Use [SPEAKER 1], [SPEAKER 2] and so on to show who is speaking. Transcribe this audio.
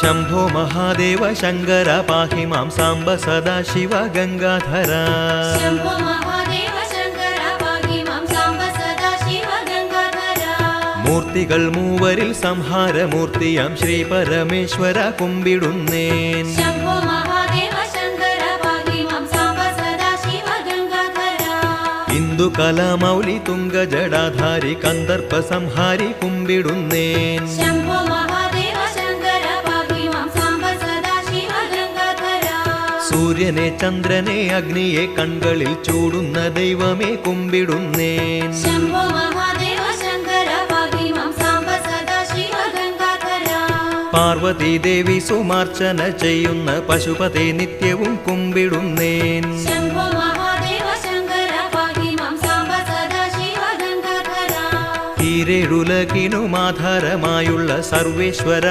[SPEAKER 1] शंभो महादेव शंकर पाहि मां सांब सदाशिव गंगाधर
[SPEAKER 2] शंभो महादेव शंकर पाहि मां सांब सदाशिव गंगाधर
[SPEAKER 1] मूर्तिകൾ മൂവരിൽ സംഹാരമൂർത്തിയാം ശ്രീ പരമേശ്വര കുമ്പിടുന്നേൻ
[SPEAKER 2] शंभो महादेव शंकर पाहि मां सांब सदाशिव गंगाधर
[SPEAKER 1] इंदु कलामौलि तुंग जडाधारि कंदर्प संहारि कुम्बिडुन्नेन
[SPEAKER 2] शंभो महादेव शंकर पाहि मां सांब सदाशिव गंगाधर
[SPEAKER 1] सूर्यने चंद्रने अग्निये कण्കളിൽ ചൂടുന്ന ദൈവമേ കുമ്പിടുന്നേൻ
[SPEAKER 2] शंभो महादेव शंकर पाहि मां सांब सदाशिव गंगाधर
[SPEAKER 1] पार्वती देवी സുമാർച്ചന ചെയ്യുന്ന പശുപതേ നിത്യവും കുമ്പിടുന്നേൻ
[SPEAKER 2] शंभो महादेव शंकर पाहि मां सांब सदाशिव गंगाधर
[SPEAKER 1] ഈരേഴുലകിനും ആധാരമായുള്ള സർവേശ്വര